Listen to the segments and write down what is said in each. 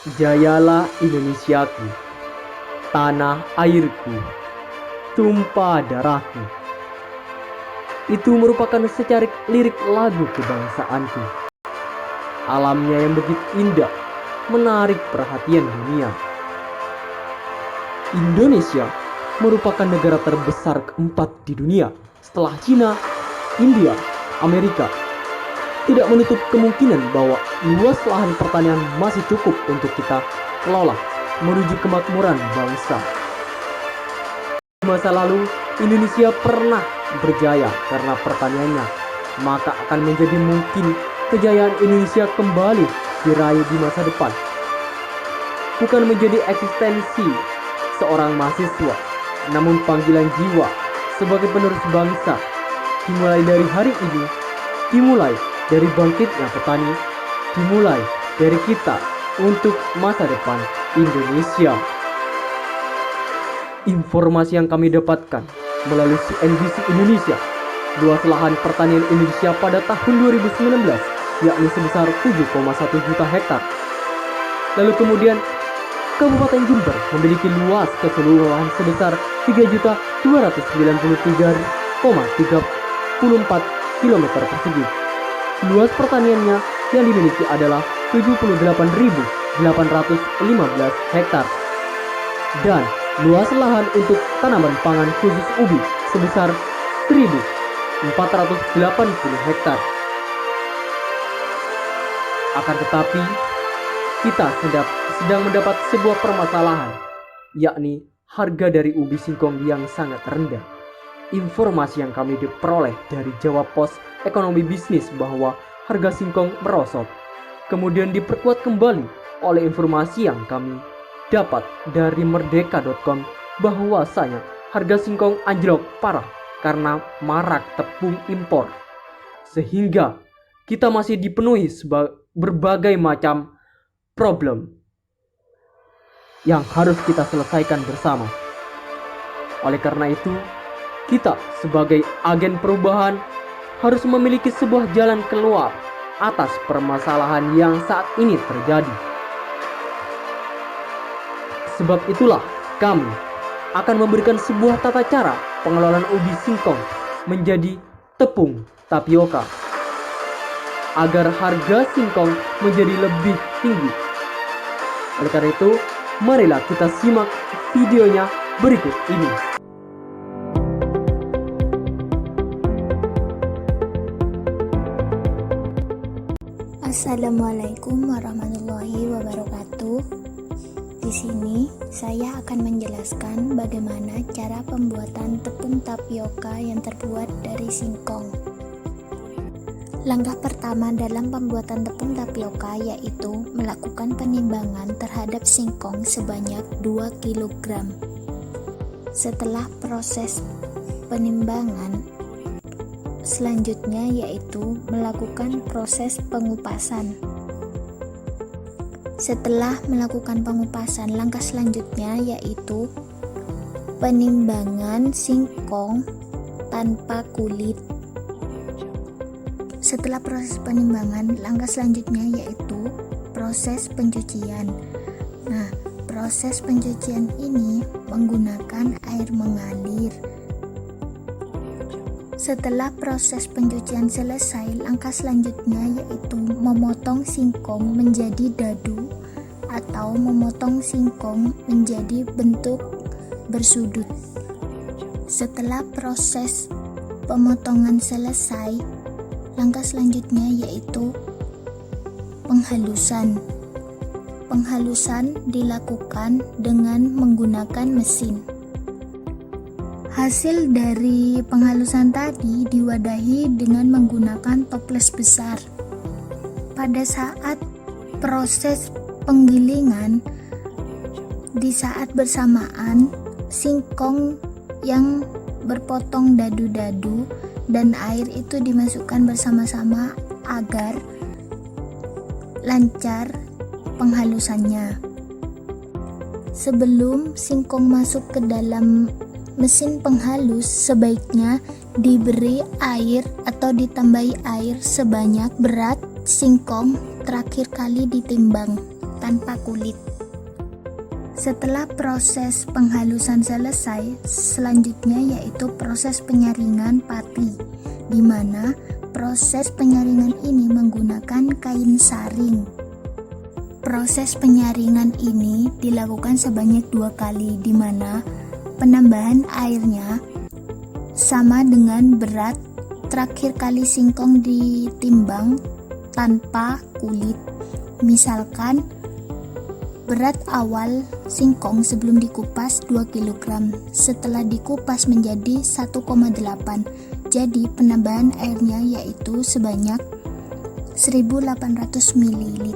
Jayalah Indonesiaku, tanah airku, tumpah darahku. Itu merupakan secarik lirik lagu kebangsaanku. Alamnya yang begitu indah, menarik perhatian dunia. Indonesia merupakan negara terbesar keempat di dunia setelah Cina, India, Amerika. Tidak menutup kemungkinan bahwa luas lahan pertanian masih cukup untuk kita kelola menuju kemakmuran bangsa. Di masa lalu, Indonesia pernah berjaya karena pertaniannya, maka akan menjadi mungkin kejayaan Indonesia kembali diraih di masa depan. Bukan menjadi eksistensi seorang mahasiswa, namun panggilan jiwa sebagai penerus bangsa. Dimulai dari hari ini, dimulai dari bangkitnya petani, dimulai dari kita untuk masa depan Indonesia. Informasi yang kami dapatkan melalui CNBC Indonesia, luas lahan pertanian Indonesia pada tahun 2019 yakni sebesar 7,1 juta hektar. Lalu kemudian Kabupaten Jember memiliki luas keseluruhan sebesar 3.293,34 km persegi. Luas pertaniannya yang dimiliki adalah 78.815 hektar. Dan luas lahan untuk tanaman pangan khusus ubi sebesar 1.480 hektar. Akan tetapi, kita sedang mendapat sebuah permasalahan, yakni harga dari ubi singkong yang sangat rendah. Informasi yang kami diperoleh dari Jawa Pos Ekonomi Bisnis bahwa harga singkong merosot, kemudian diperkuat kembali oleh informasi yang kami dapat dari merdeka.com bahwasanya harga singkong anjlok parah karena marak tepung impor, sehingga kita masih dipenuhi berbagai macam problem yang harus kita selesaikan bersama. Oleh karena itu, kita sebagai agen perubahan harus memiliki sebuah jalan keluar atas permasalahan yang saat ini terjadi. Sebab itulah kami akan memberikan sebuah tata cara pengelolaan ubi singkong menjadi tepung tapioka agar harga singkong menjadi lebih tinggi. Oleh karena itu, marilah kita simak videonya berikut ini. Assalamualaikum warahmatullahi wabarakatuh. Di sini saya akan menjelaskan bagaimana cara pembuatan tepung tapioka yang terbuat dari singkong. Langkah pertama dalam pembuatan tepung tapioka yaitu melakukan penimbangan terhadap singkong sebanyak 2 kg. Setelah proses penimbangan, selanjutnya yaitu melakukan proses pengupasan. Setelah melakukan pengupasan, langkah selanjutnya yaitu penimbangan singkong tanpa kulit. Setelah proses penimbangan, langkah selanjutnya yaitu proses pencucian. Nah, proses pencucian ini menggunakan air mengalir. Setelah proses pencucian selesai, langkah selanjutnya yaitu memotong singkong menjadi dadu atau memotong singkong menjadi bentuk bersudut. Setelah proses pemotongan selesai, langkah selanjutnya yaitu penghalusan. Penghalusan dilakukan dengan menggunakan mesin. Hasil dari penghalusan tadi diwadahi dengan menggunakan toples besar. Pada saat proses penggilingan, di saat bersamaan, singkong yang berpotong dadu-dadu dan air itu dimasukkan bersama-sama agar lancar penghalusannya. Sebelum singkong masuk ke dalam mesin penghalus, sebaiknya diberi air atau ditambahi air sebanyak berat singkong terakhir kali ditimbang. tanpa kulit. Setelah proses penghalusan selesai, selanjutnya yaitu proses penyaringan pati, di mana proses penyaringan ini menggunakan kain saring. Proses penyaringan ini dilakukan sebanyak 2 kali, di mana penambahan airnya sama dengan berat terakhir kali singkong ditimbang tanpa kulit. Misalkan berat awal singkong sebelum dikupas 2 kg, setelah dikupas menjadi 1,8, jadi penambahan airnya yaitu sebanyak 1800 ml.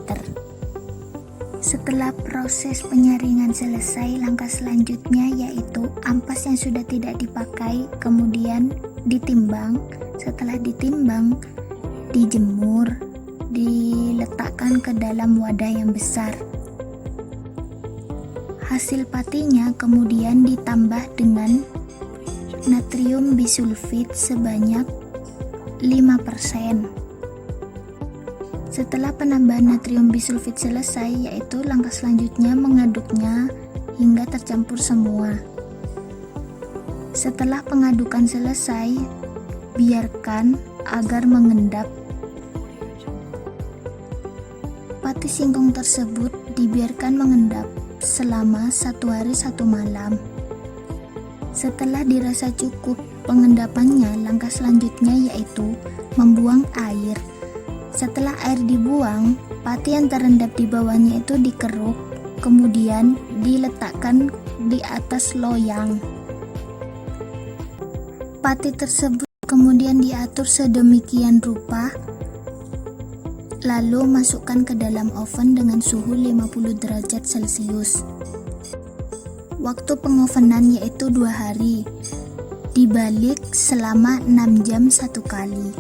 Setelah proses penyaringan selesai, langkah selanjutnya yaitu ampas yang sudah tidak dipakai kemudian ditimbang. Setelah ditimbang, dijemur, diletakkan ke dalam wadah yang besar. Hasil patinya kemudian ditambah dengan natrium bisulfit sebanyak 5%. Setelah penambahan natrium bisulfit selesai, yaitu langkah selanjutnya mengaduknya hingga tercampur semua. Setelah pengadukan selesai, biarkan agar mengendap. Pati singkong tersebut dibiarkan mengendap selama 1 hari 1 malam. Setelah dirasa cukup pengendapannya, langkah selanjutnya yaitu membuang air. Setelah air dibuang, pati yang terendap di bawahnya itu dikeruk, kemudian diletakkan di atas loyang. Pati tersebut kemudian diatur sedemikian rupa, lalu masukkan ke dalam oven dengan suhu 50 derajat Celcius. Waktu pengovenan yaitu 2 hari, dibalik selama 6 jam 1 kali.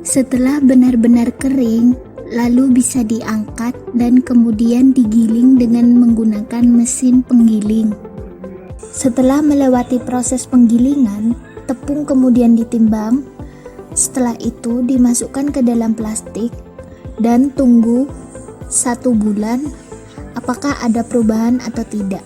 Setelah benar-benar kering, lalu bisa diangkat dan kemudian digiling dengan menggunakan mesin penggiling. Setelah melewati proses penggilingan, tepung kemudian ditimbang. Setelah itu dimasukkan ke dalam plastik dan tunggu 1 bulan apakah ada perubahan atau tidak.